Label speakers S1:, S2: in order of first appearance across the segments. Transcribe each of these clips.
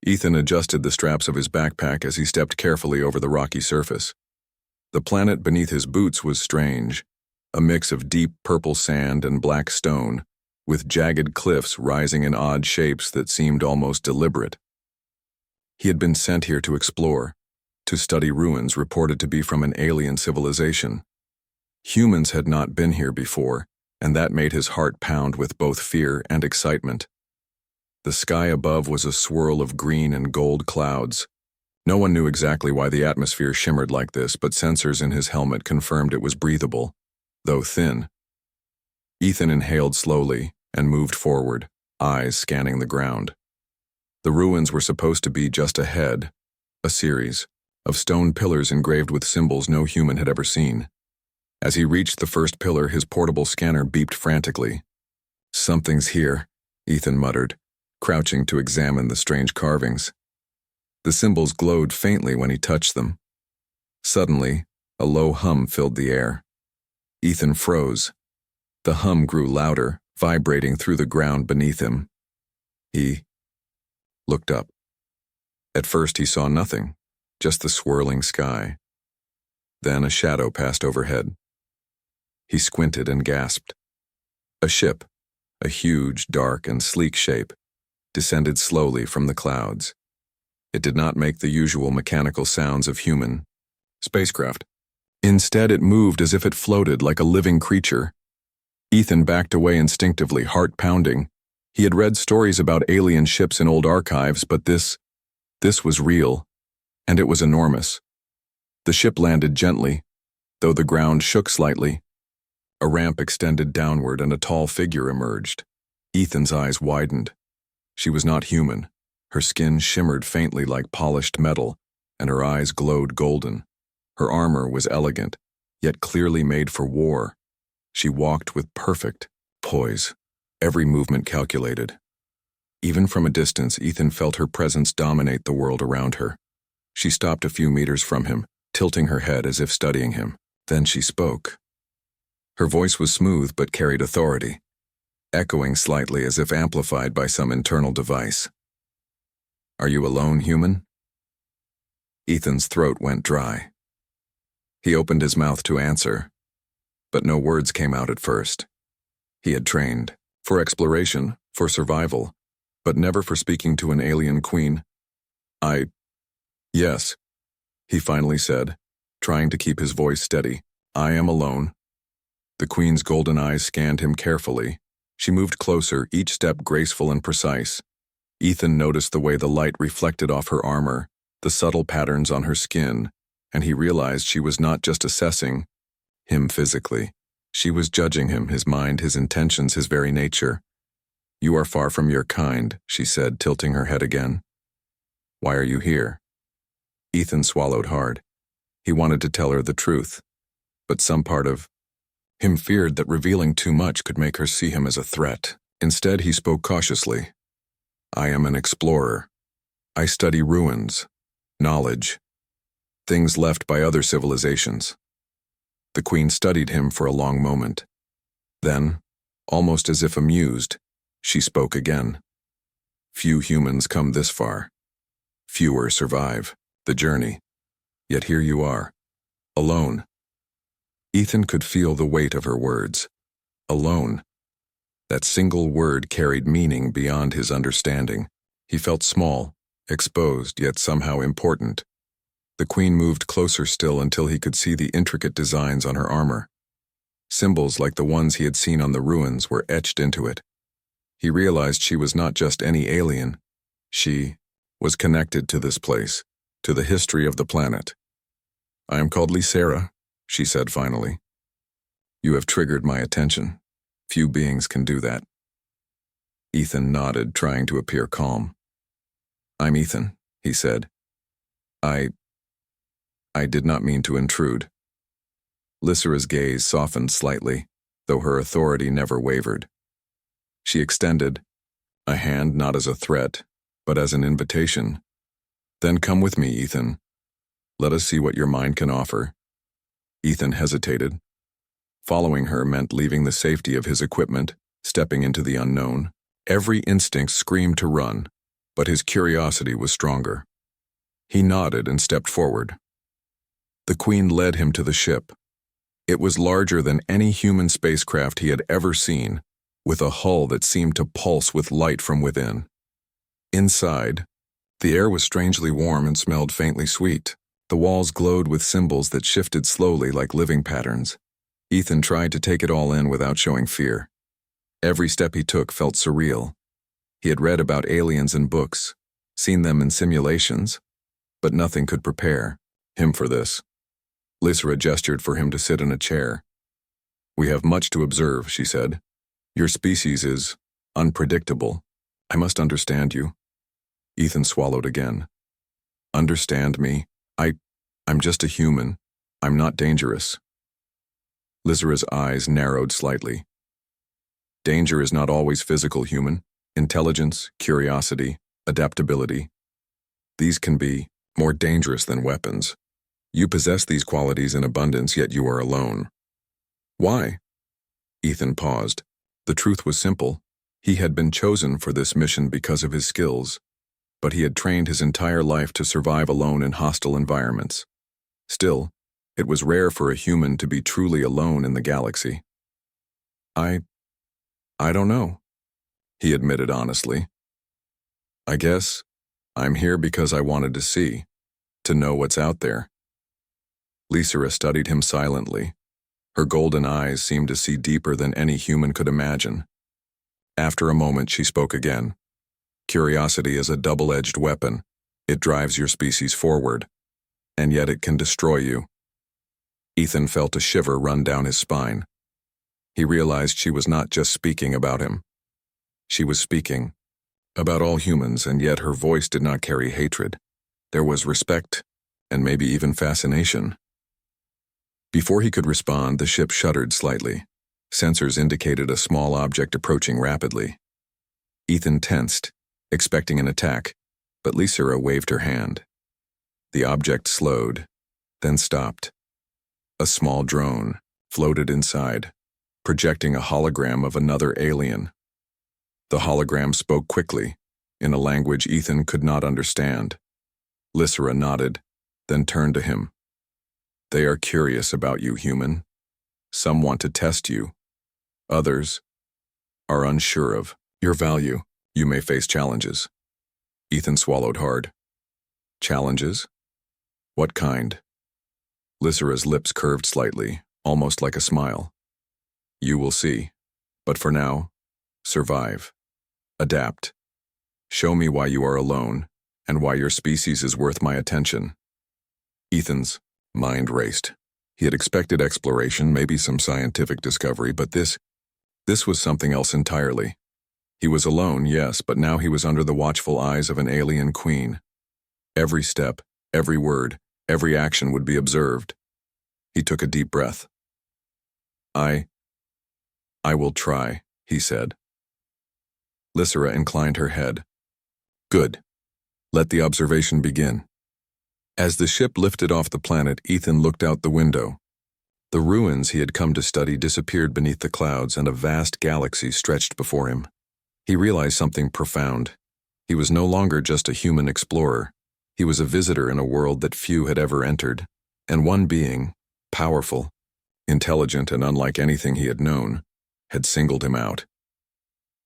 S1: Ethan adjusted the straps of his backpack as he stepped carefully over the rocky surface. The planet beneath his boots was strange, a mix of deep purple sand and black stone, with jagged cliffs rising in odd shapes that seemed almost deliberate. He had been sent here to explore, to study ruins reported to be from an alien civilization. Humans had not been here before, and that made his heart pound with both fear and excitement. The sky above was a swirl of green and gold clouds. No one knew exactly why the atmosphere shimmered like this, but sensors in his helmet confirmed it was breathable, though thin. Ethan inhaled slowly and moved forward, eyes scanning the ground. The ruins were supposed to be just ahead, a series of stone pillars engraved with symbols no human had ever seen. As he reached the first pillar, his portable scanner beeped frantically. "Something's here," Ethan muttered, crouching to examine the strange carvings. The symbols glowed faintly when he touched them. Suddenly, a low hum filled the air. Ethan froze. The hum grew louder, vibrating through the ground beneath him. He looked up. At first he saw nothing, just the swirling sky. Then a shadow passed overhead. He squinted and gasped. A ship, a huge, dark, and sleek shape, descended slowly from the clouds. It did not make the usual mechanical sounds of human spacecraft. Instead, it moved as if it floated like a living creature. Ethan backed away instinctively, heart pounding. He had read stories about alien ships in old archives, but this was real, and it was enormous. The ship landed gently, though the ground shook slightly. A ramp extended downward and a tall figure emerged. Ethan's eyes widened. She was not human. Her skin shimmered faintly like polished metal, and her eyes glowed golden. Her armor was elegant, yet clearly made for war. She walked with perfect poise, every movement calculated. Even from a distance, Ethan felt her presence dominate the world around her. She stopped a few meters from him, tilting her head as if studying him. Then she spoke. Her voice was smooth but carried authority, echoing slightly as if amplified by some internal device. "Are you alone, human?" Ethan's throat went dry. He opened his mouth to answer, but no words came out at first. He had trained for exploration, for survival, but never for speaking to an alien queen. Yes, he finally said, trying to keep his voice steady. "I am alone." The queen's golden eyes scanned him carefully. She moved closer, each step graceful and precise. Ethan noticed the way the light reflected off her armor, the subtle patterns on her skin, and he realized she was not just assessing him physically. She was judging him, his mind, his intentions, his very nature. "You are far from your kind," she said, tilting her head again. "Why are you here?" Ethan swallowed hard. He wanted to tell her the truth, but some part of him feared that revealing too much could make her see him as a threat. Instead, he spoke cautiously. "I am an explorer. I study ruins, knowledge, things left by other civilizations." The queen studied him for a long moment. Then, almost as if amused, she spoke again. "Few humans come this far. Fewer survive the journey. Yet here you are, alone." Ethan could feel the weight of her words. Alone. That single word carried meaning beyond his understanding. He felt small, exposed, yet somehow important. The queen moved closer still until he could see the intricate designs on her armor. Symbols like the ones he had seen on the ruins were etched into it. He realized she was not just any alien. She was connected to this place, to the history of the planet. "I am called Lysera," she said finally. "You have triggered my attention. Few beings can do that." Ethan nodded, trying to appear calm. "I'm Ethan," he said. I did not mean to intrude." Lysera's gaze softened slightly, though her authority never wavered. She extended a hand not as a threat, but as an invitation. "Then come with me, Ethan. Let us see what your mind can offer." Ethan hesitated. Following her meant leaving the safety of his equipment, stepping into the unknown. Every instinct screamed to run, but his curiosity was stronger. He nodded and stepped forward. The Queen led him to the ship. It was larger than any human spacecraft he had ever seen, with a hull that seemed to pulse with light from within. Inside, the air was strangely warm and smelled faintly sweet. The walls glowed with symbols that shifted slowly like living patterns. Ethan tried to take it all in without showing fear. Every step he took felt surreal. He had read about aliens in books, seen them in simulations, but nothing could prepare him for this. Lysra gestured for him to sit in a chair. "We have much to observe," she said. "Your species is unpredictable. I must understand you." Ethan swallowed again. "Understand me? I'm just a human. I'm not dangerous." Lysra's eyes narrowed slightly. "Danger is not always physical, human. Intelligence, curiosity, adaptability. These can be more dangerous than weapons. You possess these qualities in abundance, yet you are alone." "Why?" Ethan paused. The truth was simple. He had been chosen for this mission because of his skills, but he had trained his entire life to survive alone in hostile environments. Still, it was rare for a human to be truly alone in the galaxy. I don't know," he admitted honestly. "I guess I'm here because I wanted to see, to know what's out there." Lysra studied him silently. Her golden eyes seemed to see deeper than any human could imagine. After a moment, she spoke again. "Curiosity is a double-edged weapon. It drives your species forward, and yet it can destroy you." Ethan felt a shiver run down his spine. He realized she was not just speaking about him. She was speaking about all humans, and yet her voice did not carry hatred. There was respect, and maybe even fascination. Before he could respond, the ship shuddered slightly. Sensors indicated a small object approaching rapidly. Ethan tensed, expecting an attack, but Lysra waved her hand. The object slowed, then stopped. A small drone floated inside, projecting a hologram of another alien. The hologram spoke quickly, in a language Ethan could not understand. Lysra nodded, then turned to him. "They are curious about you, human. Some want to test you. Others are unsure of your value. You may face challenges." Ethan swallowed hard. "Challenges? What kind?" Lysra's lips curved slightly, almost like a smile. "You will see. But for now, survive. Adapt. Show me why you are alone, and why your species is worth my attention." Ethan's mind raced. He had expected exploration, maybe some scientific discovery, but this was something else entirely. He was alone, yes, but now he was under the watchful eyes of an alien queen. Every step, every word, every action would be observed. He took a deep breath. I will try," he said. Lysra inclined her head. "Good. Let the observation begin." As the ship lifted off the planet, Ethan looked out the window. The ruins he had come to study disappeared beneath the clouds, and a vast galaxy stretched before him. He realized something profound. He was no longer just a human explorer. He was a visitor in a world that few had ever entered, and one being, powerful, intelligent, and unlike anything he had known, had singled him out.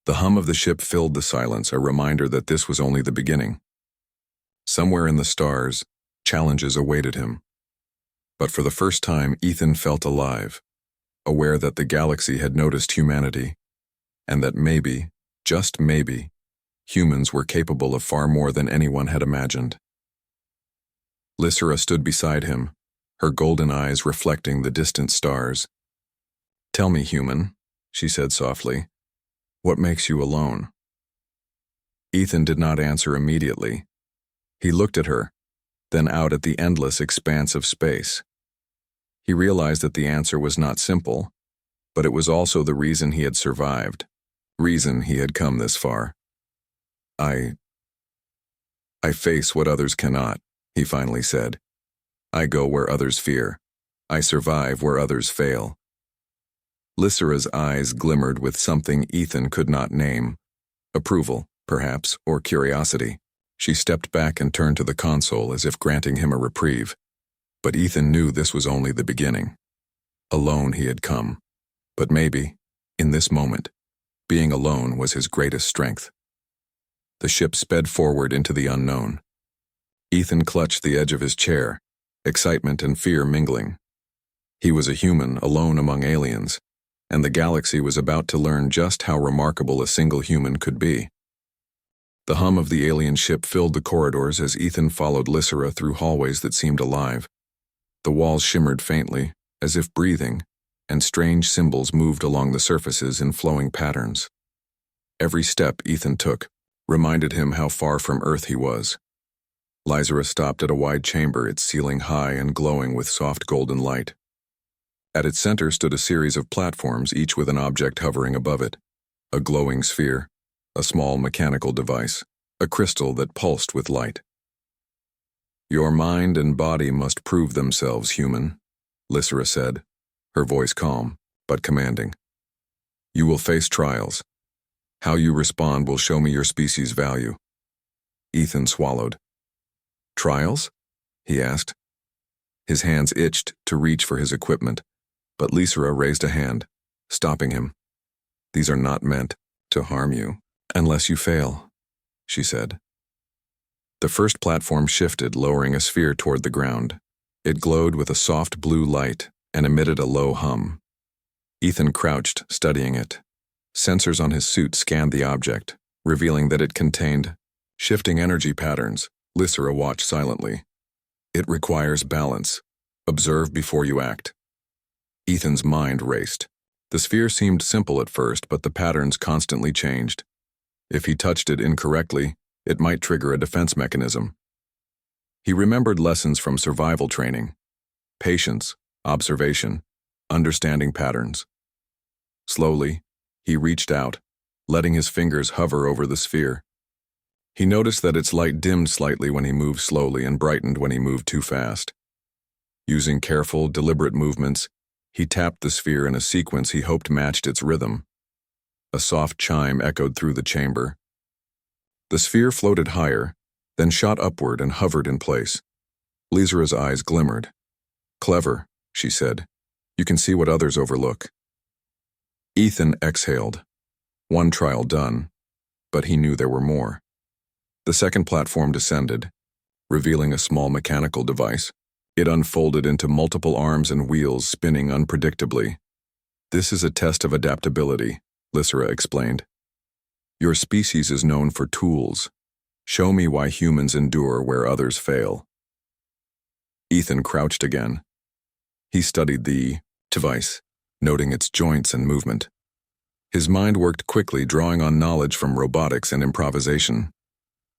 S1: The hum of the ship filled the silence, a reminder that this was only the beginning. Somewhere in the stars, challenges awaited him. But for the first time, Ethan felt alive, aware that the galaxy had noticed humanity, and that maybe, just maybe, humans were capable of far more than anyone had imagined. Lysra stood beside him, her golden eyes reflecting the distant stars. "Tell me, human," she said softly, "what makes you alone?" Ethan did not answer immediately. He looked at her, then out at the endless expanse of space. He realized that the answer was not simple, but it was also the reason he had survived, reason he had come this far. I face what others cannot," he finally said. "I go where others fear. I survive where others fail." Lysra's eyes glimmered with something Ethan could not name. Approval, perhaps, or curiosity. She stepped back and turned to the console as if granting him a reprieve. But Ethan knew this was only the beginning. Alone he had come. But maybe, in this moment, being alone was his greatest strength. The ship sped forward into the unknown. Ethan clutched the edge of his chair, excitement and fear mingling. He was a human alone among aliens, and the galaxy was about to learn just how remarkable a single human could be. The hum of the alien ship filled the corridors as Ethan followed Lysera through hallways that seemed alive. The walls shimmered faintly, as if breathing, and strange symbols moved along the surfaces in flowing patterns. Every step Ethan took reminded him how far from Earth he was. Lysera stopped at a wide chamber, its ceiling high and glowing with soft golden light. At its center stood a series of platforms, each with an object hovering above it. A glowing sphere, a small mechanical device, a crystal that pulsed with light. "Your mind and body must prove themselves, human," Lysera said, her voice calm, but commanding. "You will face trials. How you respond will show me your species' value." Ethan swallowed. "Trials?" he asked. His hands itched to reach for his equipment, but Lysera raised a hand, stopping him. "These are not meant to harm you, unless you fail," she said. The first platform shifted, lowering a sphere toward the ground. It glowed with a soft blue light and emitted a low hum. Ethan crouched, studying it. Sensors on his suit scanned the object, revealing that it contained shifting energy patterns. Lysera watched silently. "It requires balance. Observe before you act." Ethan's mind raced. The sphere seemed simple at first, but the patterns constantly changed. If he touched it incorrectly, it might trigger a defense mechanism. He remembered lessons from survival training: patience, observation, understanding patterns. Slowly, he reached out, letting his fingers hover over the sphere. He noticed that its light dimmed slightly when he moved slowly and brightened when he moved too fast. Using careful, deliberate movements, he tapped the sphere in a sequence he hoped matched its rhythm. A soft chime echoed through the chamber. The sphere floated higher, then shot upward and hovered in place. Lysera's eyes glimmered. "Clever," she said. "You can see what others overlook." Ethan exhaled. One trial done, but he knew there were more. The second platform descended, revealing a small mechanical device. It unfolded into multiple arms and wheels spinning unpredictably. "This is a test of adaptability," Lysera explained. "Your species is known for tools. Show me why humans endure where others fail." Ethan crouched again. He studied the device, noting its joints and movement. His mind worked quickly, drawing on knowledge from robotics and improvisation.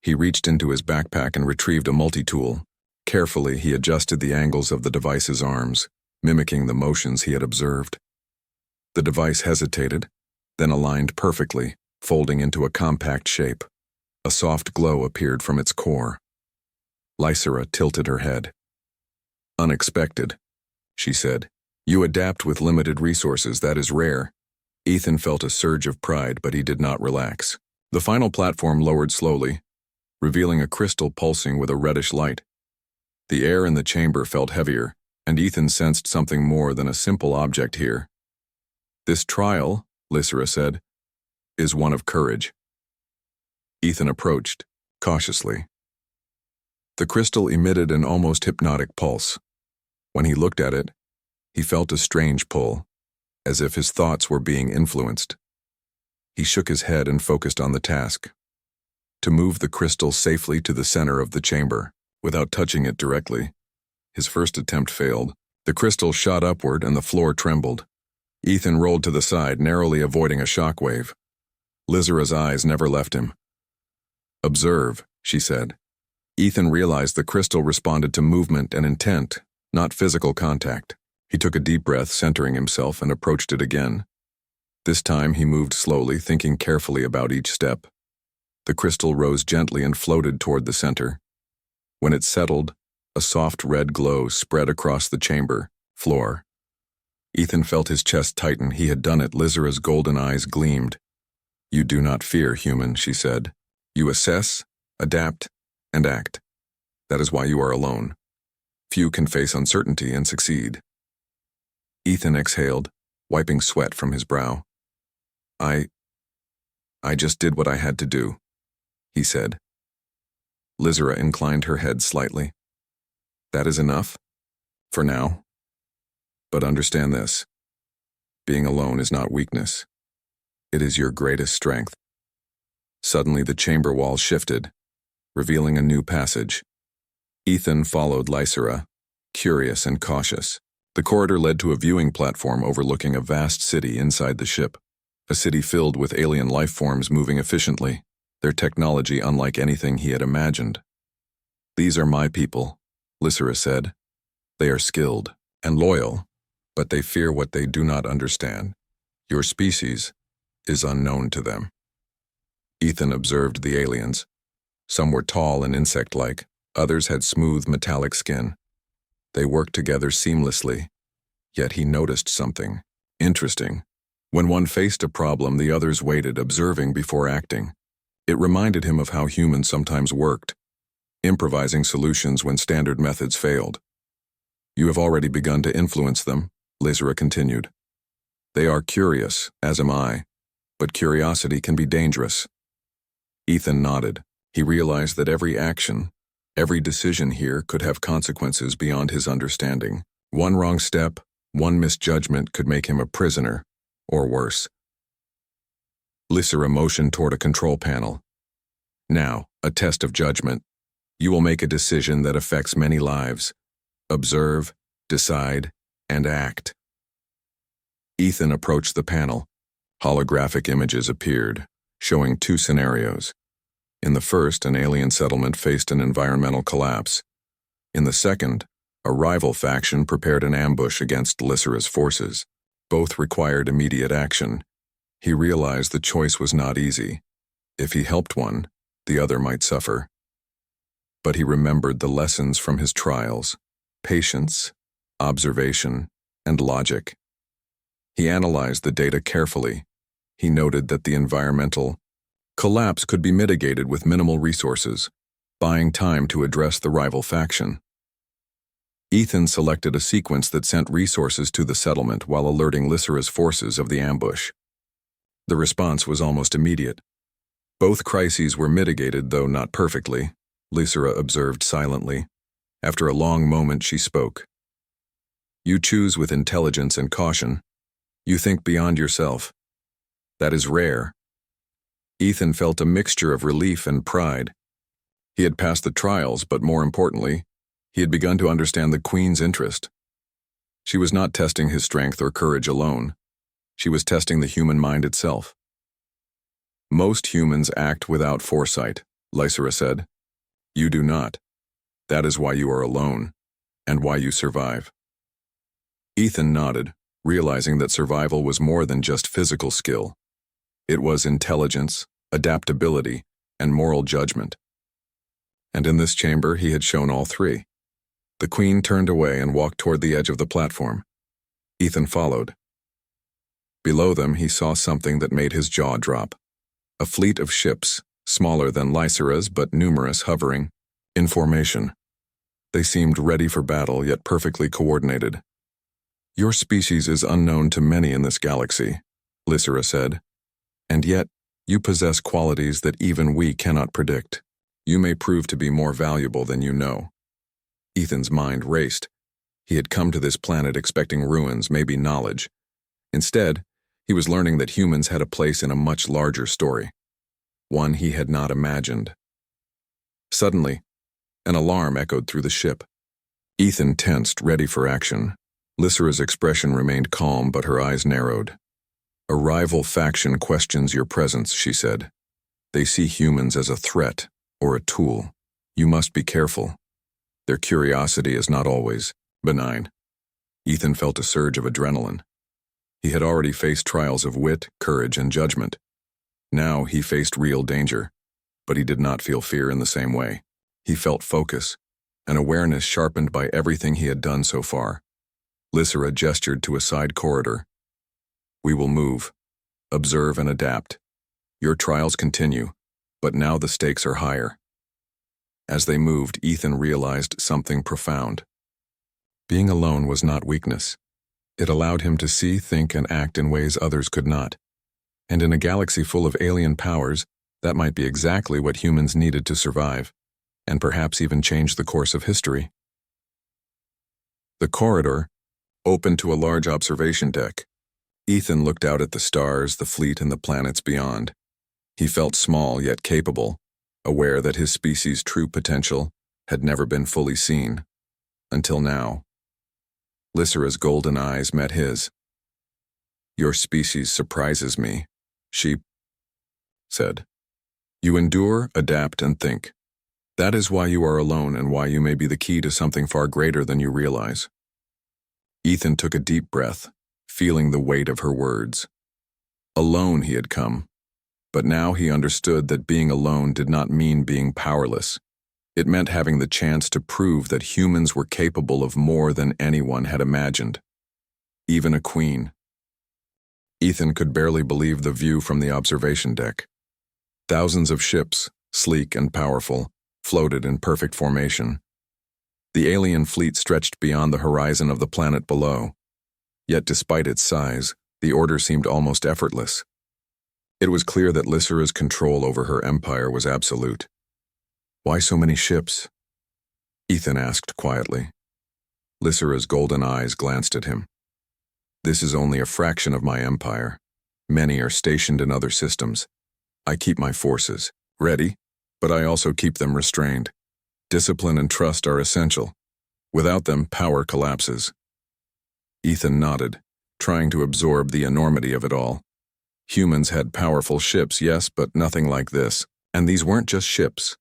S1: He reached into his backpack and retrieved a multi-tool. Carefully, he adjusted the angles of the device's arms, mimicking the motions he had observed. The device hesitated, then aligned perfectly, folding into a compact shape. A soft glow appeared from its core. Lysera tilted her head. "Unexpected," she said. "You adapt with limited resources, that is rare." Ethan felt a surge of pride, but he did not relax. The final platform lowered slowly, revealing a crystal pulsing with a reddish light. The air in the chamber felt heavier, and Ethan sensed something more than a simple object here. "This trial," Lysera said, "is one of courage." Ethan approached, cautiously. The crystal emitted an almost hypnotic pulse. When he looked at it, he felt a strange pull, as if his thoughts were being influenced. He shook his head and focused on the task: to move the crystal safely to the center of the chamber, without touching it directly. His first attempt failed. The crystal shot upward and the floor trembled. Ethan rolled to the side, narrowly avoiding a shockwave. Lysera's eyes never left him. "Observe," she said. Ethan realized the crystal responded to movement and intent, not physical contact. He took a deep breath, centering himself, and approached it again. This time he moved slowly, thinking carefully about each step. The crystal rose gently and floated toward the center. When it settled, a soft red glow spread across the chamber floor. Ethan felt his chest tighten. He had done it. Lysera's golden eyes gleamed. "You do not fear, human," she said. "You assess, adapt, and act. That is why you are alone. Few can face uncertainty and succeed. Ethan exhaled, wiping sweat from his brow. I just did what I had to do, he said. Lizera inclined her head slightly. That is enough? For now? But understand this. Being alone is not weakness. It is your greatest strength. Suddenly the chamber wall shifted, revealing a new passage. Ethan followed Lysera, curious and cautious. The corridor led to a viewing platform overlooking a vast city inside the ship. A city filled with alien life forms moving efficiently, their technology unlike anything he had imagined. These are my people, Lysera said. They are skilled and loyal, but they fear what they do not understand. Your species is unknown to them. Ethan observed the aliens. Some were tall and insect-like, others had smooth metallic skin. They worked together seamlessly, yet he noticed something interesting. When one faced a problem, the others waited, observing before acting. It reminded him of how humans sometimes worked, improvising solutions when standard methods failed. You have already begun to influence them, Lysera continued. They are curious, as am I, but curiosity can be dangerous. Ethan nodded. He realized that every action, every decision here could have consequences beyond his understanding. One wrong step, one misjudgment could make him a prisoner, or worse. Lysera motioned toward a control panel. Now, a test of judgment. You will make a decision that affects many lives. Observe, decide, and act. Ethan approached the panel. Holographic images appeared, showing two scenarios. In the first, an alien settlement faced an environmental collapse. In the second, a rival faction prepared an ambush against Lysera's forces. Both required immediate action. He realized the choice was not easy. If he helped one, the other might suffer. But he remembered the lessons from his trials: patience, observation, and logic. He analyzed the data carefully. He noted that the environmental collapse could be mitigated with minimal resources, buying time to address the rival faction. Ethan selected a sequence that sent resources to the settlement while alerting Lysera's forces of the ambush. The response was almost immediate. Both crises were mitigated, though not perfectly, Lysera observed silently. After a long moment, she spoke. You choose with intelligence and caution. You think beyond yourself. That is rare. Ethan felt a mixture of relief and pride. He had passed the trials, but more importantly, he had begun to understand the Queen's interest. She was not testing his strength or courage alone. She was testing the human mind itself. Most humans act without foresight, Lysera said. You do not. That is why you are alone, and why you survive. Ethan nodded, realizing that survival was more than just physical skill. It was intelligence, adaptability, and moral judgment. And in this chamber, he had shown all three. The Queen turned away and walked toward the edge of the platform. Ethan followed. Below them, he saw something that made his jaw drop. A fleet of ships, smaller than Lysera's but numerous, hovering in formation. They seemed ready for battle, yet perfectly coordinated. Your species is unknown to many in this galaxy, Lysera said. And yet, you possess qualities that even we cannot predict. You may prove to be more valuable than you know. Ethan's mind raced. He had come to this planet expecting ruins, maybe knowledge. Instead, he was learning that humans had a place in a much larger story, one he had not imagined. Suddenly, an alarm echoed through the ship. Ethan tensed, ready for action. Lysera's expression remained calm, but her eyes narrowed. A rival faction questions your presence, she said. They see humans as a threat or a tool. You must be careful. Their curiosity is not always benign. Ethan felt a surge of adrenaline. He had already faced trials of wit, courage, and judgment. Now he faced real danger, but he did not feel fear in the same way. He felt focus, an awareness sharpened by everything he had done so far. Lysera gestured to a side corridor. We will move, observe, and adapt. Your trials continue, but now the stakes are higher. As they moved, Ethan realized something profound. Being alone was not weakness. It allowed him to see, think, and act in ways others could not. And in a galaxy full of alien powers, that might be exactly what humans needed to survive, and perhaps even change the course of history. The corridor opened to a large observation deck. Ethan looked out at the stars, the fleet, and the planets beyond. He felt small yet capable, aware that his species' true potential had never been fully seen. Until now. Lysera's golden eyes met his. "Your species surprises me," she said. "You endure, adapt, and think. That is why you are alone and why you may be the key to something far greater than you realize." Ethan took a deep breath, feeling the weight of her words. Alone he had come, but now he understood that being alone did not mean being powerless. It meant having the chance to prove that humans were capable of more than anyone had imagined. Even a queen. Ethan could barely believe the view from the observation deck. Thousands of ships, sleek and powerful, floated in perfect formation. The alien fleet stretched beyond the horizon of the planet below. Yet despite its size, the order seemed almost effortless. It was clear that Lysera's control over her empire was absolute. "Why so many ships?" Ethan asked quietly. Lysera's golden eyes glanced at him. "This is only a fraction of my empire. Many are stationed in other systems. I keep my forces ready, but I also keep them restrained. Discipline and trust are essential. Without them, power collapses." Ethan nodded, trying to absorb the enormity of it all. Humans had powerful ships, yes, but nothing like this. And these weren't just ships.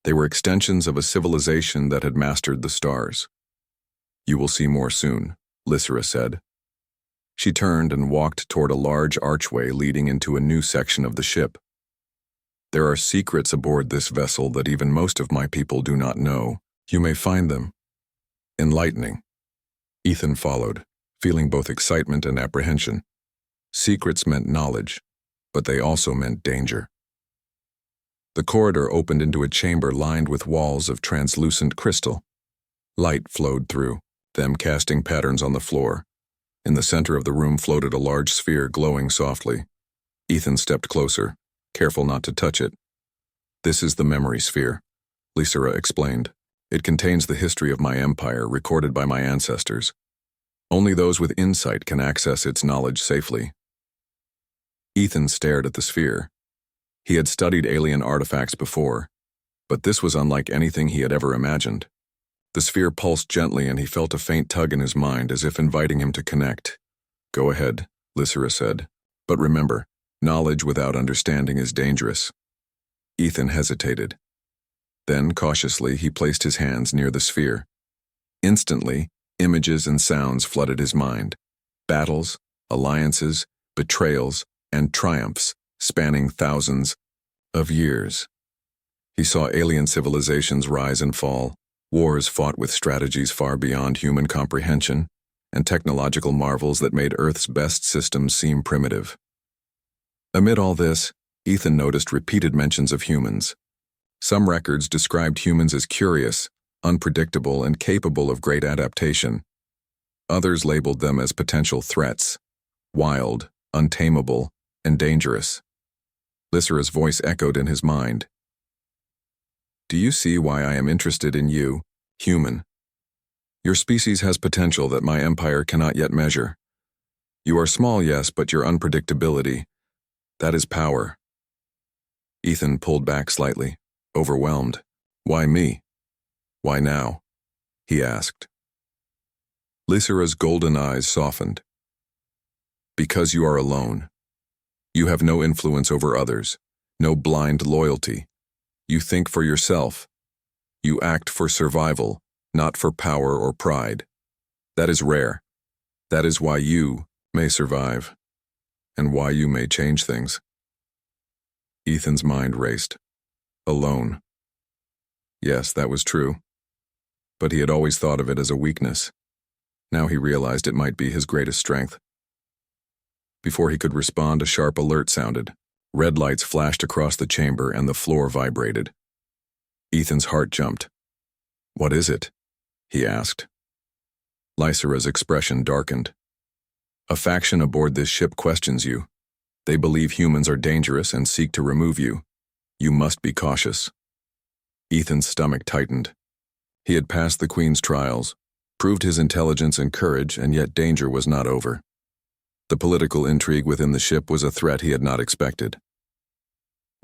S1: They were extensions of a civilization that had mastered the stars. "You will see more soon," Lysera said. She turned and walked toward a large archway leading into a new section of the ship. "There are secrets aboard this vessel that even most of my people do not know. You may find them enlightening." Ethan followed, feeling both excitement and apprehension. Secrets meant knowledge, but they also meant danger. The corridor opened into a chamber lined with walls of translucent crystal. Light flowed through, them casting patterns on the floor. In the center of the room floated a large sphere glowing softly. Ethan stepped closer, careful not to touch it. "This is the memory sphere," Lysera explained. "It contains the history of my empire recorded by my ancestors. Only those with insight can access its knowledge safely." Ethan stared at the sphere. He had studied alien artifacts before, but this was unlike anything he had ever imagined. The sphere pulsed gently and he felt a faint tug in his mind as if inviting him to connect. "Go ahead," Lysera said. "But remember, knowledge without understanding is dangerous." Ethan hesitated. Then, cautiously, he placed his hands near the sphere. Instantly, images and sounds flooded his mind. Battles, alliances, betrayals, and triumphs spanning thousands of years. He saw alien civilizations rise and fall, wars fought with strategies far beyond human comprehension, and technological marvels that made Earth's best systems seem primitive. Amid all this, Ethan noticed repeated mentions of humans. Some records described humans as curious, unpredictable, and capable of great adaptation. Others labeled them as potential threats, wild, untamable, and dangerous. Lysera's voice echoed in his mind. "Do you see why I am interested in you, human? Your species has potential that my empire cannot yet measure. You are small, yes, but your unpredictability, that is power." Ethan pulled back slightly, overwhelmed. "Why me? Why now?" he asked. Lysera's golden eyes softened. "Because you are alone. You have no influence over others, no blind loyalty. You think for yourself. You act for survival, not for power or pride. That is rare. That is why you may survive, and why you may change things." Ethan's mind raced. Alone. Yes, that was true. But he had always thought of it as a weakness. Now he realized it might be his greatest strength. Before he could respond, a sharp alert sounded. Red lights flashed across the chamber and the floor vibrated. Ethan's heart jumped. "What is it?" he asked. Lysera's expression darkened. "A faction aboard this ship questions you. They believe humans are dangerous and seek to remove you. You must be cautious." Ethan's stomach tightened. He had passed the Queen's trials, proved his intelligence and courage, and yet danger was not over. The political intrigue within the ship was a threat he had not expected.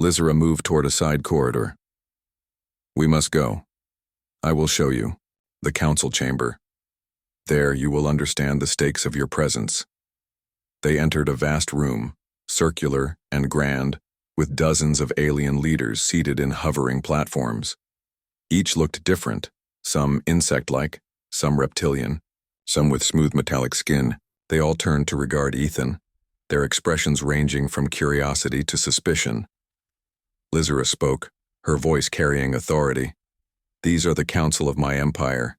S1: Lysera moved toward a side corridor. "We must go. I will show you. The council chamber. There you will understand the stakes of your presence." They entered a vast room, circular and grand, with dozens of alien leaders seated in hovering platforms. Each looked different, some insect-like, some reptilian, some with smooth metallic skin. They all turned to regard Ethan, their expressions ranging from curiosity to suspicion. Lysera spoke, her voice carrying authority. "These are the council of my empire.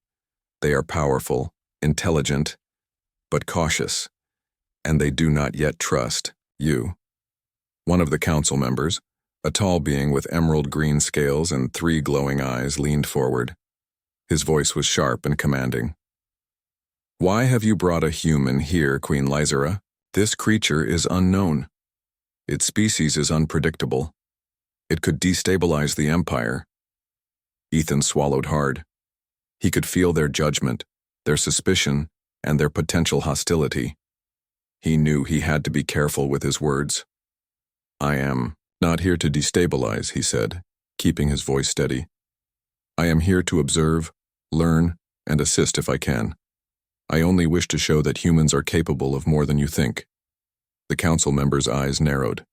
S1: They are powerful, intelligent, but cautious, and they do not yet trust you." One of the council members, a tall being with emerald green scales and 3 glowing eyes, leaned forward. His voice was sharp and commanding. "Why have you brought a human here, Queen Lysera? This creature is unknown. Its species is unpredictable. It could destabilize the Empire." Ethan swallowed hard. He could feel their judgment, their suspicion, and their potential hostility. He knew he had to be careful with his words. "I am not here to destabilize," he said, keeping his voice steady. "I am here to observe, learn, and assist if I can. I only wish to show that humans are capable of more than you think." The council member's eyes narrowed.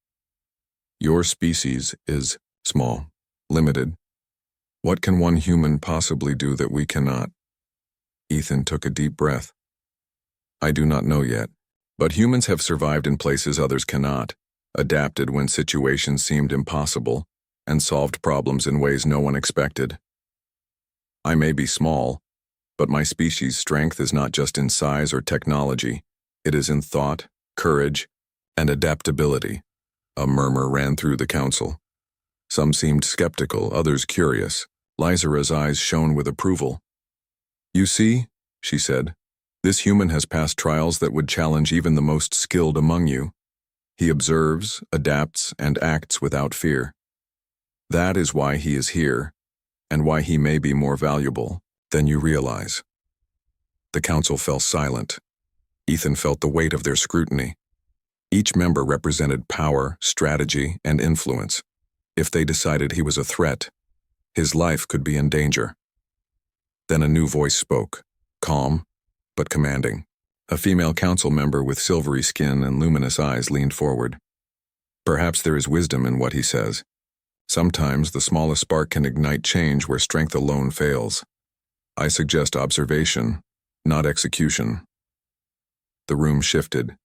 S1: "Your species is small, limited. What can one human possibly do that we cannot?" Ethan took a deep breath. "I do not know yet, but humans have survived in places others cannot, adapted when situations seemed impossible, and solved problems in ways no one expected. I may be small, but my species' strength is not just in size or technology. It is in thought, courage, and adaptability." A murmur ran through the council. Some seemed skeptical, others curious. Lysera's eyes shone with approval. "You see," she said, "this human has passed trials that would challenge even the most skilled among you. He observes, adapts, and acts without fear. That is why he is here, and why he may be more valuable than you realize." The council fell silent. Ethan felt the weight of their scrutiny. Each member represented power, strategy, and influence. If they decided he was a threat, his life could be in danger. Then a new voice spoke, calm but commanding. A female council member with silvery skin and luminous eyes leaned forward. "Perhaps there is wisdom in what he says. Sometimes the smallest spark can ignite change where strength alone fails. I suggest observation, not execution." The room shifted.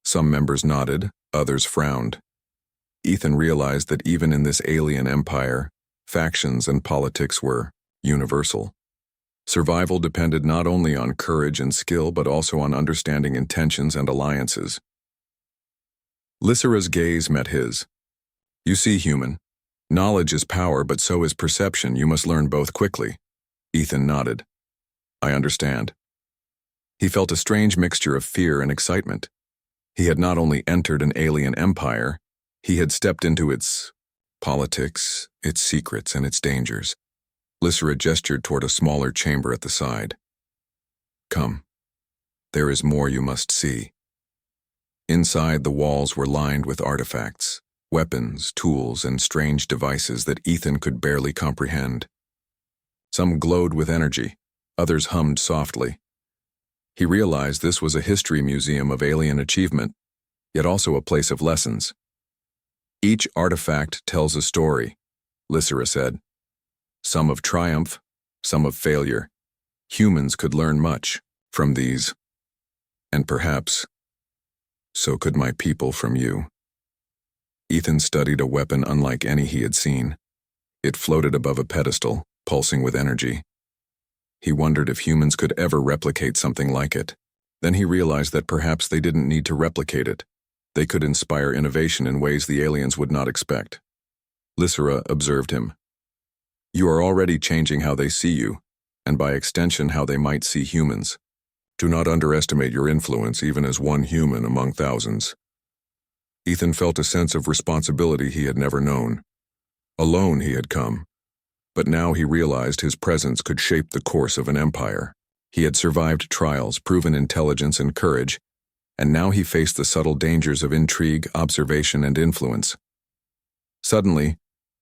S1: Some members nodded, others frowned. Ethan realized that even in this alien empire, factions and politics were universal. Survival depended not only on courage and skill, but also on understanding intentions and alliances. Lysera's gaze met his. "You see, human, knowledge is power, but so is perception. You must learn both quickly." Ethan nodded. "I understand." He felt a strange mixture of fear and excitement. He had not only entered an alien empire, he had stepped into its politics, its secrets, and its dangers. Lysera gestured toward a smaller chamber at the side. "Come. There is more you must see." Inside, the walls were lined with artifacts, weapons, tools, and strange devices that Ethan could barely comprehend. Some glowed with energy, others hummed softly. He realized this was a history museum of alien achievement, yet also a place of lessons. "Each artifact tells a story," Lysera said. "Some of triumph, some of failure. Humans could learn much from these. And perhaps, so could my people from you." Ethan studied a weapon unlike any he had seen. It floated above a pedestal, pulsing with energy. He wondered if humans could ever replicate something like it. Then he realized that perhaps they didn't need to replicate it. They could inspire innovation in ways the aliens would not expect. Lysera observed him. You are already changing how they see you, and by extension how they might see humans. Do not underestimate your influence even as one human among thousands. Ethan felt a sense of responsibility he had never known. Alone he had come, but now he realized his presence could shape the course of an empire. He had survived trials, proven intelligence and courage, and now he faced the subtle dangers of intrigue, observation, and influence. Suddenly,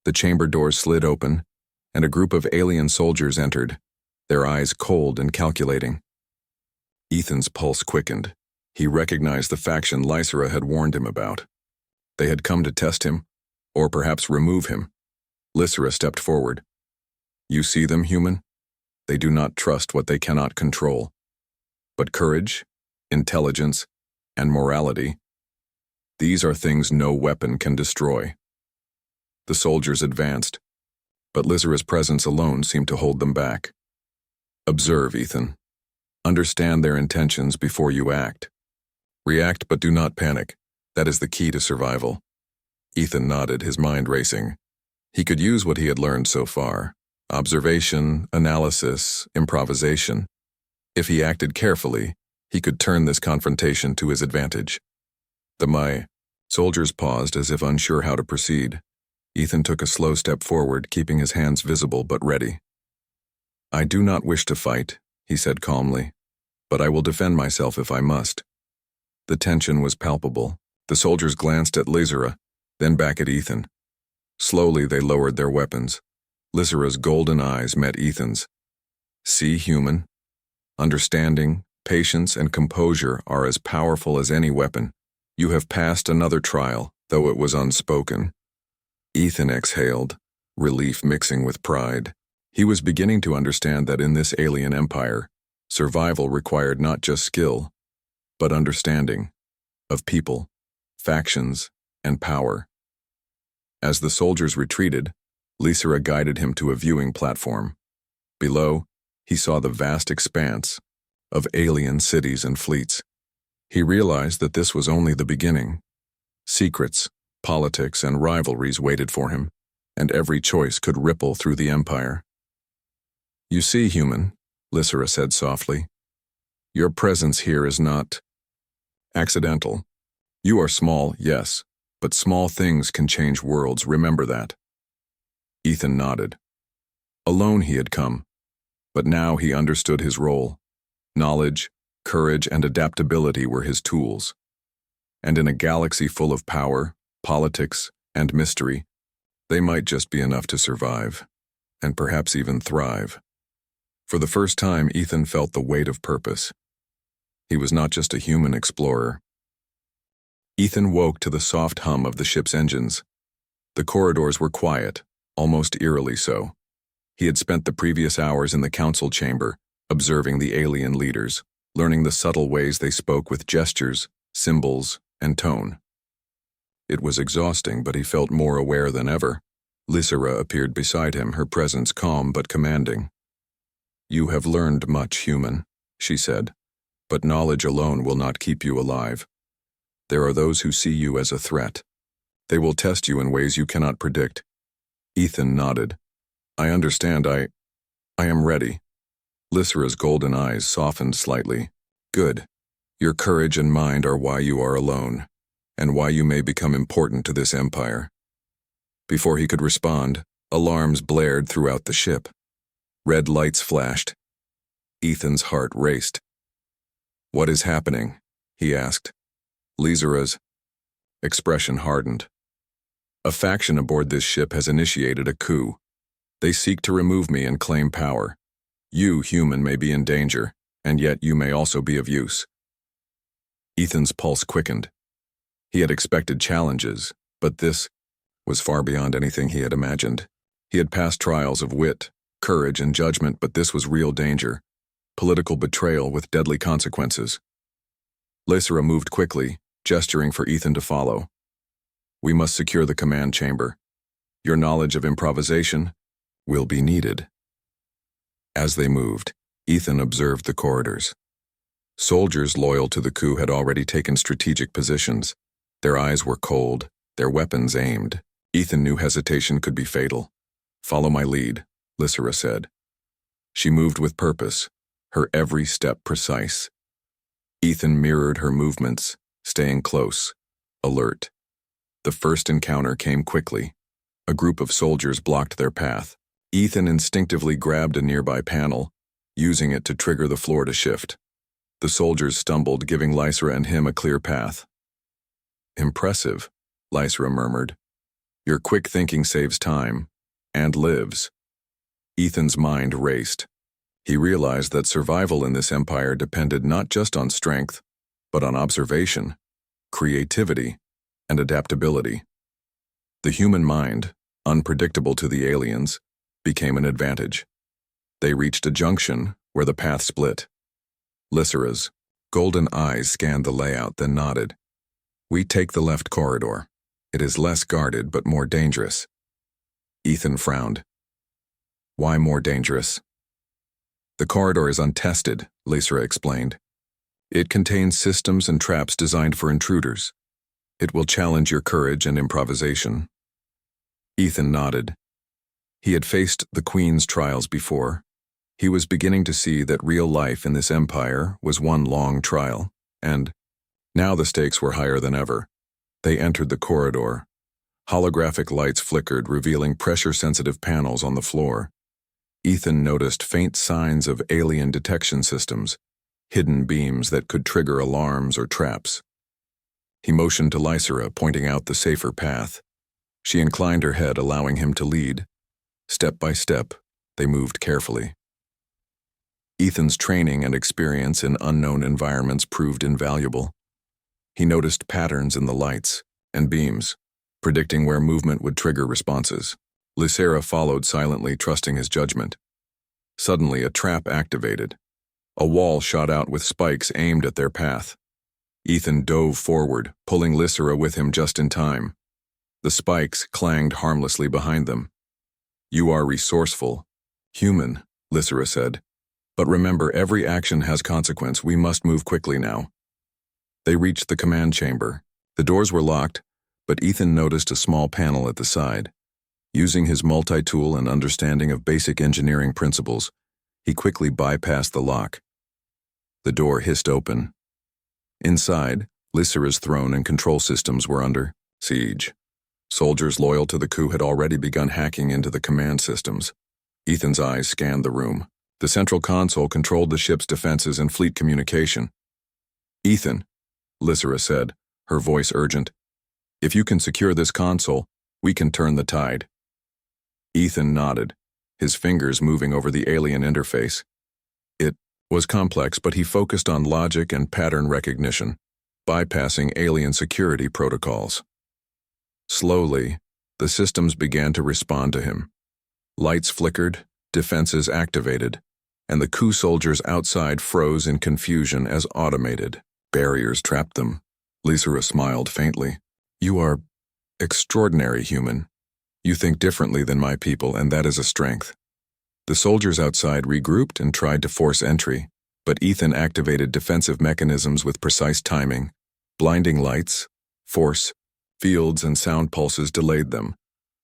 S1: the chamber doors slid open, and a group of alien soldiers entered, their eyes cold and calculating. Ethan's pulse quickened. He recognized the faction Lysera had warned him about. They had come to test him, or perhaps remove him. Lysera stepped forward. You see them, human? They do not trust what they cannot control. But courage, intelligence, and morality, these are things no weapon can destroy. The soldiers advanced, but Lysera's presence alone seemed to hold them back. Observe, Ethan. Understand their intentions before you act. React, but do not panic. That is the key to survival. Ethan nodded, his mind racing. He could use what he had learned so far. Observation, analysis, improvisation. If he acted carefully, he could turn this confrontation to his advantage. The soldiers paused as if unsure how to proceed. Ethan took a slow step forward, keeping his hands visible but ready. I do not wish to fight, he said calmly, but I will defend myself if I must. The tension was palpable. The soldiers glanced at Lysera, then back at Ethan. Slowly they lowered their weapons. Lysera's golden eyes met Ethan's. See, human? Understanding, patience, and composure are as powerful as any weapon. You have passed another trial, though it was unspoken. Ethan exhaled, relief mixing with pride. He was beginning to understand that in this alien empire, survival required not just skill, but understanding of people, factions, and power. As the soldiers retreated, Lysera guided him to a viewing platform. Below, he saw the vast expanse of alien cities and fleets. He realized that this was only the beginning. Secrets, politics, and rivalries waited for him, and every choice could ripple through the empire. You see, human, Lysera said softly, your presence here is not accidental. You are small, yes, but small things can change worlds, remember that. Ethan nodded. Alone he had come, but now he understood his role. Knowledge, courage, and adaptability were his tools. And in a galaxy full of power, politics, and mystery, they might just be enough to survive, and perhaps even thrive. For the first time, Ethan felt the weight of purpose. He was not just a human explorer. Ethan woke to the soft hum of the ship's engines. The corridors were quiet, almost eerily so. He had spent the previous hours in the council chamber, observing the alien leaders, learning the subtle ways they spoke with gestures, symbols, and tone. It was exhausting, but he felt more aware than ever. Lysera appeared beside him, her presence calm but commanding. You have learned much, human, she said, but knowledge alone will not keep you alive. There are those who see you as a threat. They will test you in ways you cannot predict. Ethan nodded. I understand. I am ready. Lysera's golden eyes softened slightly. Good. Your courage and mind are why you are alone, and why you may become important to this empire. Before he could respond, alarms blared throughout the ship. Red lights flashed. Ethan's heart raced. What is happening? He asked. Lysera's expression hardened. A faction aboard this ship has initiated a coup. They seek to remove me and claim power. You, human, may be in danger, and yet you may also be of use. Ethan's pulse quickened. He had expected challenges, but this was far beyond anything he had imagined. He had passed trials of wit, courage, and judgment, but this was real danger. Political betrayal with deadly consequences. Lysera moved quickly, gesturing for Ethan to follow. We must secure the command chamber. Your knowledge of improvisation will be needed. As they moved, Ethan observed the corridors. Soldiers loyal to the coup had already taken strategic positions. Their eyes were cold, their weapons aimed. Ethan knew hesitation could be fatal. Follow my lead, Lysera said. She moved with purpose, her every step precise. Ethan mirrored her movements, staying close, alert. The first encounter came quickly. A group of soldiers blocked their path. Ethan instinctively grabbed a nearby panel, using it to trigger the floor to shift. The soldiers stumbled, giving Lysera and him a clear path. Impressive, Lysera murmured. Your quick thinking saves time, and lives. Ethan's mind raced. He realized that survival in this empire depended not just on strength, but on observation, creativity, and adaptability. The human mind, unpredictable to the aliens, became an advantage. They reached a junction where the path split. Lysera's golden eyes scanned the layout, then nodded. We take the left corridor. It is less guarded but more dangerous. Ethan frowned. Why more dangerous? The corridor is untested, Lysera explained. It contains systems and traps designed for intruders. It will challenge your courage and improvisation. Ethan nodded. He had faced the Queen's trials before. He was beginning to see that real life in this empire was one long trial, and now the stakes were higher than ever. They entered the corridor. Holographic lights flickered, revealing pressure-sensitive panels on the floor. Ethan noticed faint signs of alien detection systems, hidden beams that could trigger alarms or traps. He motioned to Lysera, pointing out the safer path. She inclined her head, allowing him to lead. Step by step, they moved carefully. Ethan's training and experience in unknown environments proved invaluable. He noticed patterns in the lights and beams, predicting where movement would trigger responses. Lysera followed silently, trusting his judgment. Suddenly, a trap activated. A wall shot out with spikes aimed at their path. Ethan dove forward, pulling Lysera with him just in time. The spikes clanged harmlessly behind them. You are resourceful, human, Lysera said. But remember, every action has consequence. We must move quickly now. They reached the command chamber. The doors were locked, but Ethan noticed a small panel at the side. Using his multi-tool and understanding of basic engineering principles, he quickly bypassed the lock. The door hissed open. Inside, Lysera's throne and control systems were under siege. Soldiers loyal to the coup had already begun hacking into the command systems. Ethan's eyes scanned the room. The central console controlled the ship's defenses and fleet communication. Ethan, Lysera said, her voice urgent. If you can secure this console, we can turn the tide. Ethan nodded, his fingers moving over the alien interface. It was complex, but he focused on logic and pattern recognition, bypassing alien security protocols. Slowly, the systems began to respond to him. Lights flickered, defenses activated, and the coup soldiers outside froze in confusion as automated barriers trapped them. Lysera smiled faintly. You are extraordinary, human. You think differently than my people, and that is a strength. The soldiers outside regrouped and tried to force entry, but Ethan activated defensive mechanisms with precise timing. Blinding lights, force, fields, and sound pulses delayed them,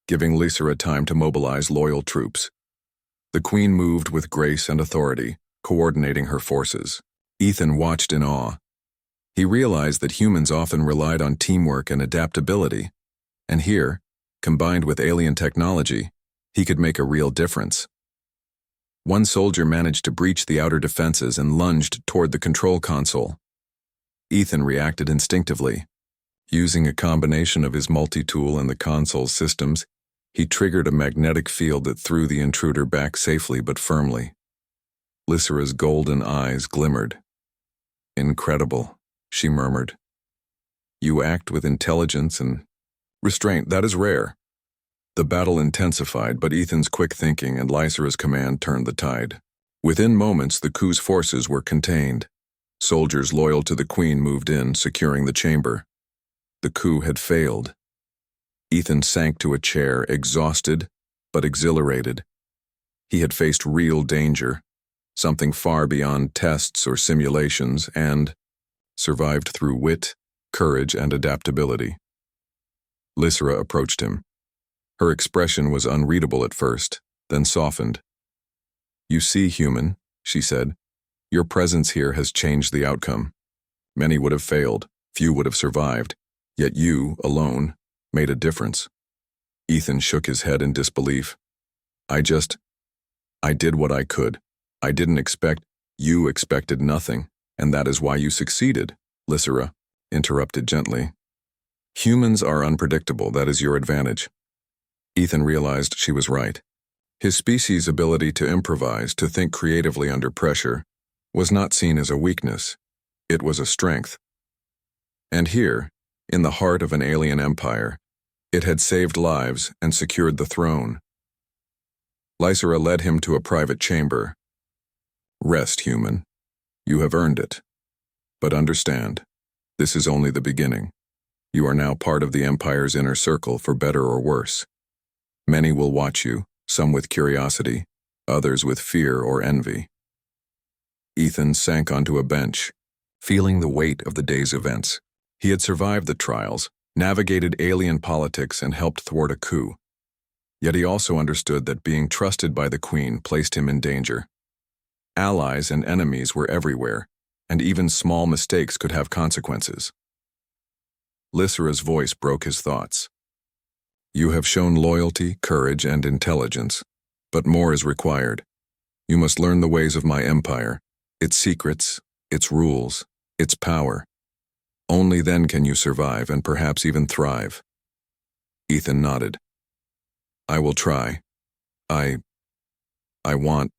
S1: giving Lysera time to mobilize loyal troops. The Queen moved with grace and authority, coordinating her forces. Ethan watched in awe. He realized that humans often relied on teamwork and adaptability, and here, combined with alien technology, he could make a real difference. One soldier managed to breach the outer defenses and lunged toward the control console. Ethan reacted instinctively. Using a combination of his multi-tool and the console's systems, he triggered a magnetic field that threw the intruder back safely but firmly. Lysera's golden eyes glimmered. Incredible, she murmured. You act with intelligence and restraint. That is rare. The battle intensified, but Ethan's quick thinking and Lysera's command turned the tide. Within moments, the coup's forces were contained. Soldiers loyal to the Queen moved in, securing the chamber. The coup had failed. Ethan sank to a chair, exhausted but exhilarated. He had faced real danger, something far beyond tests or simulations, and survived through wit, courage, and adaptability. Lysera approached him. Her expression was unreadable at first, then softened. "You see, human," she said, "your presence here has changed the outcome. Many would have failed, few would have survived, yet you, alone, made a difference." Ethan shook his head in disbelief. I did what I could. I didn't expect, you expected nothing, and that is why you succeeded," Lysera interrupted gently. "Humans are unpredictable, that is your advantage." Ethan realized she was right. His species' ability to improvise, to think creatively under pressure, was not seen as a weakness. It was a strength. And here, in the heart of an alien empire, it had saved lives and secured the throne. Lysera led him to a private chamber. "Rest, human. You have earned it. But understand, this is only the beginning. You are now part of the Empire's inner circle, for better or worse. Many will watch you, some with curiosity, others with fear or envy." Ethan sank onto a bench, feeling the weight of the day's events. He had survived the trials, navigated alien politics, and helped thwart a coup. Yet he also understood that being trusted by the Queen placed him in danger. Allies and enemies were everywhere, and even small mistakes could have consequences. Lysera's voice broke his thoughts. "You have shown loyalty, courage, and intelligence, but more is required. You must learn the ways of my empire, its secrets, its rules, its power. Only then can you survive and perhaps even thrive." Ethan nodded. "I will try. I want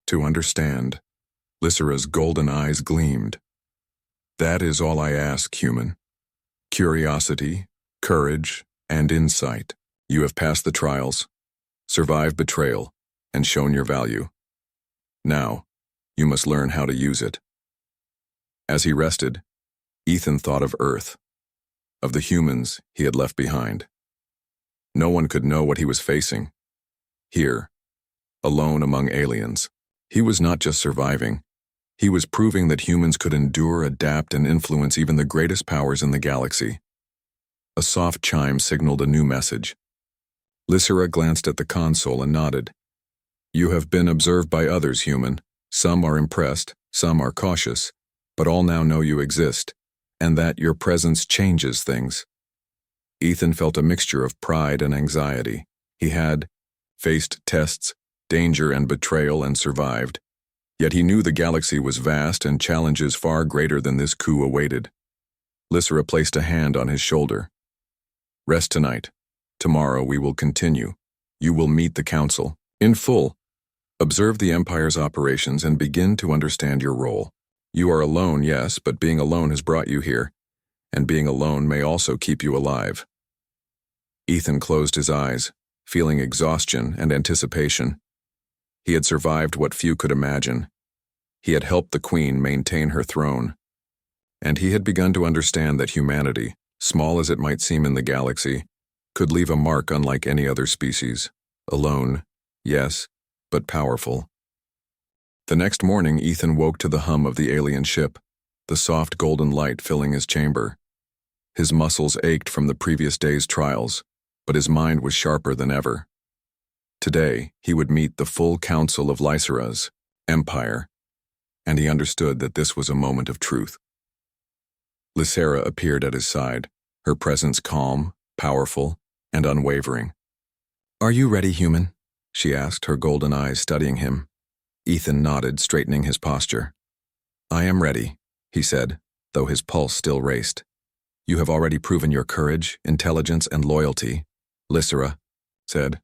S1: to understand." Lysera's golden eyes gleamed. "That is all I ask, human. Curiosity, courage, and insight. You have passed the trials, survived betrayal, and shown your value. Now, you must learn how to use it." As he rested, Ethan thought of Earth, of the humans he had left behind. No one could know what he was facing. Here, alone among aliens, he was not just surviving. He was proving that humans could endure, adapt, and influence even the greatest powers in the galaxy. A soft chime signaled a new message. Lysera glanced at the console and nodded. "You have been observed by others, human. Some are impressed, some are cautious, but all now know you exist, and that your presence changes things." Ethan felt a mixture of pride and anxiety. He had faced tests, danger, and betrayal and survived. Yet he knew the galaxy was vast and challenges far greater than this coup awaited. Lysera placed a hand on his shoulder. "Rest tonight. Tomorrow we will continue. You will meet the Council in full. Observe the Empire's operations and begin to understand your role. You are alone, yes, but being alone has brought you here, and being alone may also keep you alive." Ethan closed his eyes, feeling exhaustion and anticipation. He had survived what few could imagine. He had helped the Queen maintain her throne. And he had begun to understand that humanity, small as it might seem in the galaxy, could leave a mark unlike any other species. Alone, yes, but powerful. The next morning, Ethan woke to the hum of the alien ship, the soft golden light filling his chamber. His muscles ached from the previous day's trials, but his mind was sharper than ever. Today, he would meet the full council of Lysera's empire, and he understood that this was a moment of truth. Lysera appeared at his side, her presence calm, powerful, and unwavering. "Are you ready, human?" she asked, her golden eyes studying him. Ethan nodded, straightening his posture. "I am ready," he said, though his pulse still raced. "You have already proven your courage, intelligence, and loyalty," Lysera said.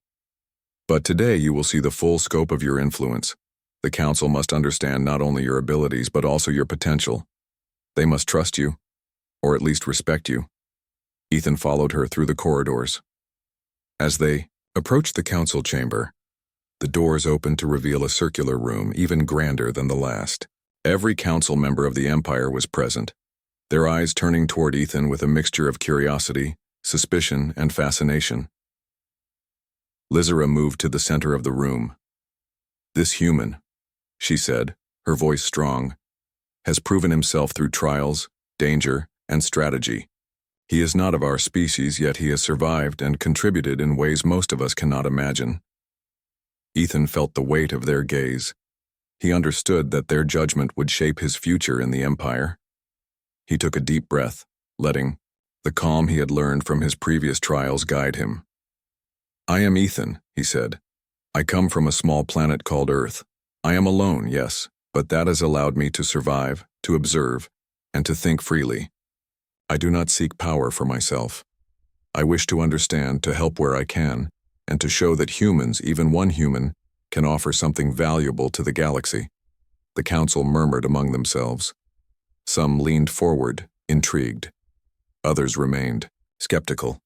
S1: "But today you will see the full scope of your influence. The Council must understand not only your abilities but also your potential. They must trust you, or at least respect you." Ethan followed her through the corridors. As they approached the council chamber, the doors opened to reveal a circular room even grander than the last. Every council member of the Empire was present, their eyes turning toward Ethan with a mixture of curiosity, suspicion, and fascination. Lysera moved to the center of the room. "This human," she said, her voice strong, "has proven himself through trials, danger, and strategy. He is not of our species, yet he has survived and contributed in ways most of us cannot imagine. Ethan felt the weight of their gaze. He understood that their judgment would shape his future in the Empire. He took a deep breath, letting the calm he had learned from his previous trials guide him. "I am Ethan," he said. "I come from a small planet called Earth. I am alone, yes, but that has allowed me to survive, to observe, and to think freely. I do not seek power for myself. I wish to understand, to help where I can, and to show that humans, even one human, can offer something valuable to the galaxy." The council murmured among themselves. Some leaned forward, intrigued. Others remained, skeptical.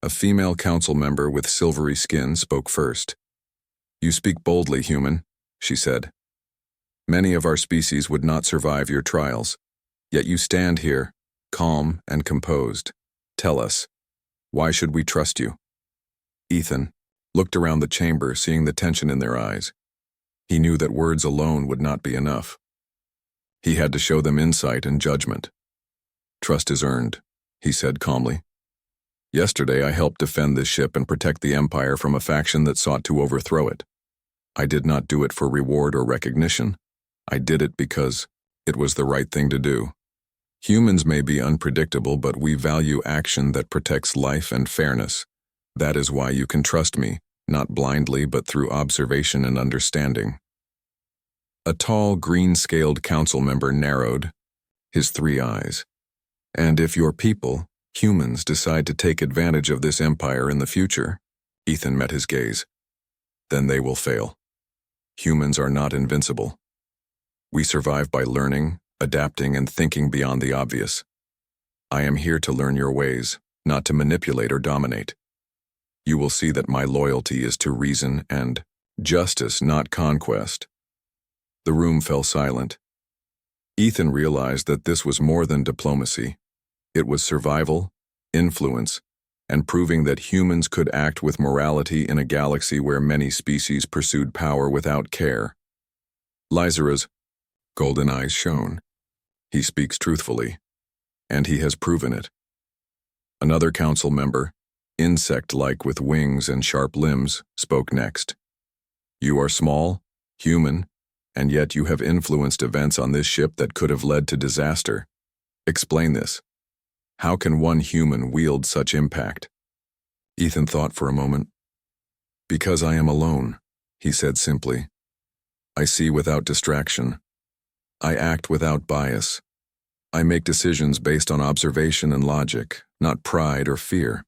S1: A female council member with silvery skin spoke first. "You speak boldly, human," she said. "Many of our species would not survive your trials, yet you stand here, calm and composed. Tell us, why should we trust you?" Ethan looked around the chamber, seeing the tension in their eyes. He knew that words alone would not be enough. He had to show them insight and judgment. "Trust is earned," he said calmly. "Yesterday I helped defend this ship and protect the Empire from a faction that sought to overthrow it. I did not do it for reward or recognition. I did it because it was the right thing to do. Humans may be unpredictable, but we value action that protects life and fairness. That is why you can trust me, not blindly but through observation and understanding." A tall, green-scaled council member narrowed his three eyes. "And if your people, humans, decide to take advantage of this empire in the future," Ethan met his gaze, "then they will fail. Humans are not invincible. We survive by learning, adapting, and thinking beyond the obvious. I am here to learn your ways, not to manipulate or dominate. You will see that my loyalty is to reason and justice, not conquest." The room fell silent. Ethan realized that this was more than diplomacy. It was survival, influence, and proving that humans could act with morality in a galaxy where many species pursued power without care. Lysera's golden eyes shone. "He speaks truthfully, and he has proven it." Another council member, insect-like with wings and sharp limbs, spoke next. "You are small, human, and yet you have influenced events on this ship that could have led to disaster. Explain this. How can one human wield such impact?" Ethan thought for a moment. "Because I am alone," he said simply. "I see without distraction. I act without bias. I make decisions based on observation and logic, not pride or fear.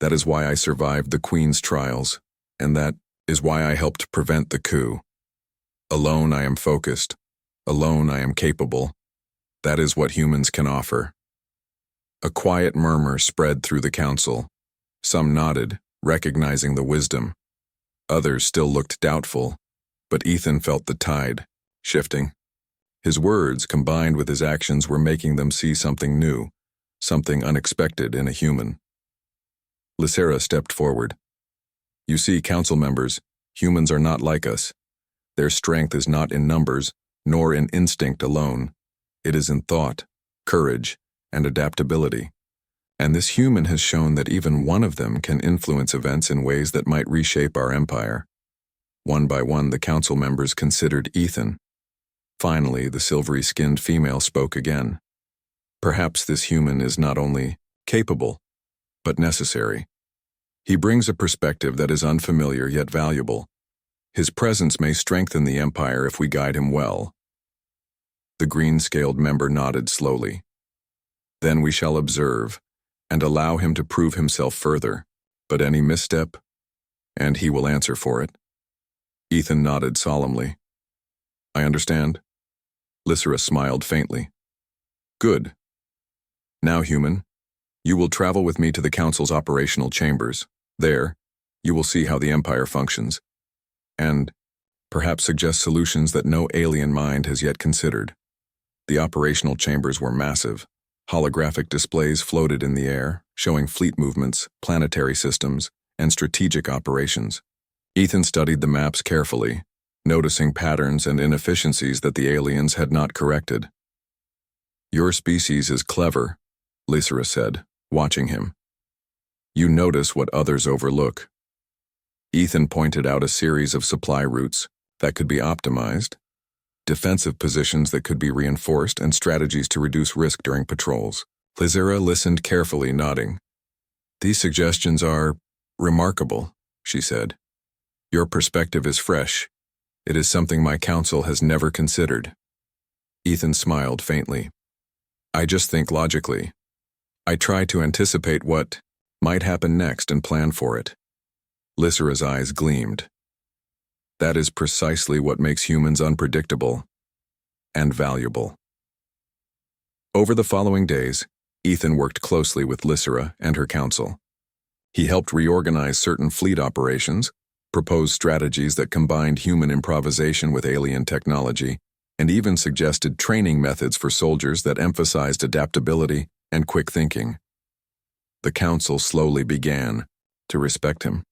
S1: That is why I survived the Queen's trials, and that is why I helped prevent the coup. Alone I am focused. Alone I am capable. That is what humans can offer." A quiet murmur spread through the council. Some nodded, recognizing the wisdom. Others still looked doubtful, but Ethan felt the tide shifting. His words, combined with his actions, were making them see something new, something unexpected in a human. Lysera stepped forward. "You see, council members, humans are not like us. Their strength is not in numbers, nor in instinct alone. It is in thought, courage, and adaptability. And this human has shown that even one of them can influence events in ways that might reshape our empire." One by one, the council members considered Ethan. Finally, the silvery-skinned female spoke again. "Perhaps this human is not only capable, but necessary. He brings a perspective that is unfamiliar yet valuable. His presence may strengthen the empire if we guide him well." The green-scaled member nodded slowly. "Then we shall observe, and allow him to prove himself further, but any misstep, and he will answer for it." Ethan nodded solemnly. "I understand." Lysera smiled faintly. "Good. Now, human, you will travel with me to the Council's operational chambers. There, you will see how the Empire functions, and perhaps suggest solutions that no alien mind has yet considered." The operational chambers were massive. Holographic displays floated in the air, showing fleet movements, planetary systems, and strategic operations. Ethan studied the maps carefully, noticing patterns and inefficiencies that the aliens had not corrected. "Your species is clever," Lysera said, watching him. "You notice what others overlook." Ethan pointed out a series of supply routes that could be optimized, defensive positions that could be reinforced, and strategies to reduce risk during patrols. Lysera listened carefully, nodding. "These suggestions are remarkable," she said. "Your perspective is fresh. It is something my council has never considered." Ethan smiled faintly. "I just think logically. I try to anticipate what might happen next and plan for it." Lysera's eyes gleamed. "That is precisely what makes humans unpredictable and valuable." Over the following days, Ethan worked closely with Lysera and her council. He helped reorganize certain fleet operations, proposed strategies that combined human improvisation with alien technology, and even suggested training methods for soldiers that emphasized adaptability and quick thinking. The council slowly began to respect him.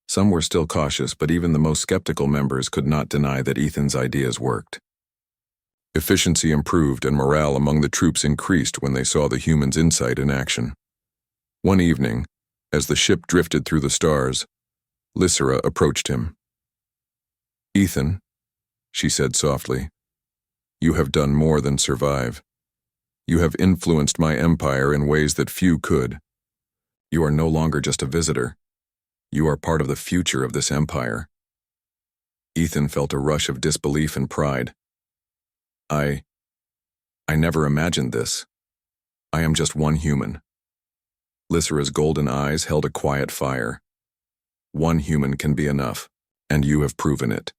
S1: Some were still cautious, but even the most skeptical members could not deny that Ethan's ideas worked. Efficiency improved and morale among the troops increased when they saw the humans' insight in action. One evening, as the ship drifted through the stars, Lysera approached him. "Ethan," she said softly, "you have done more than survive. You have influenced my empire in ways that few could. You are no longer just a visitor. You are part of the future of this empire." Ethan felt a rush of disbelief and pride. I never imagined this. I am just one human." Lysera's golden eyes held a quiet fire. "One human can be enough, and you have proven it.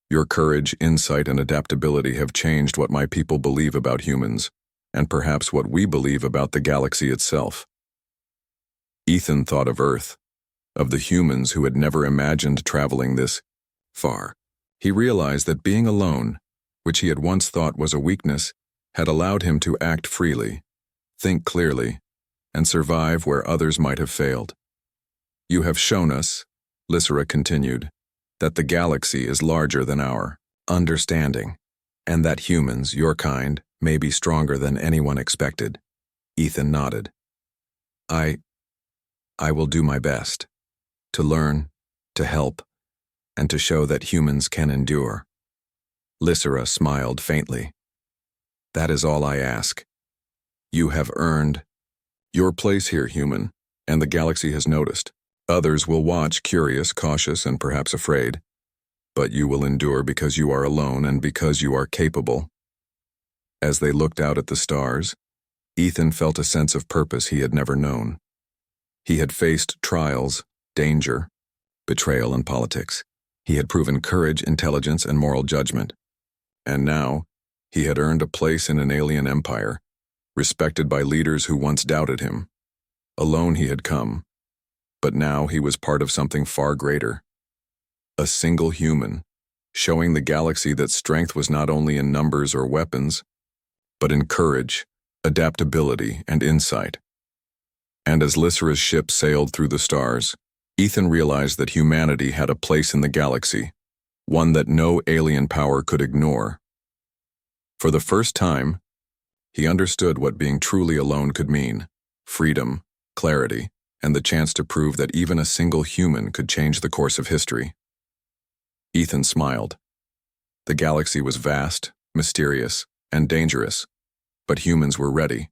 S1: Your courage, insight, and adaptability have changed what my people believe about humans, and perhaps what we believe about the galaxy itself." Ethan thought of Earth, of the humans who had never imagined traveling this far. He realized that being alone, which he had once thought was a weakness, had allowed him to act freely, think clearly, and survive where others might have failed. "You have shown us," Lysera continued, "that the galaxy is larger than our understanding, and that humans, your kind, may be stronger than anyone expected." Ethan nodded. I will do my best to learn, to help, and to show that humans can endure." Lysera smiled faintly. "That is all I ask. You have earned your place here, human, and the galaxy has noticed. Others will watch, curious, cautious, and perhaps afraid. But you will endure because you are alone and because you are capable." As they looked out at the stars, Ethan felt a sense of purpose he had never known. He had faced trials, danger, betrayal, and politics. He had proven courage, intelligence, and moral judgment. And now, he had earned a place in an alien empire, respected by leaders who once doubted him. Alone he had come, but now he was part of something far greater. A single human, showing the galaxy that strength was not only in numbers or weapons, but in courage, adaptability, and insight. And as Lysera's ship sailed through the stars, Ethan realized that humanity had a place in the galaxy, one that no alien power could ignore. For the first time, he understood what being truly alone could mean: freedom, clarity, and the chance to prove that even a single human could change the course of history. Ethan smiled. The galaxy was vast, mysterious, and dangerous, but humans were ready.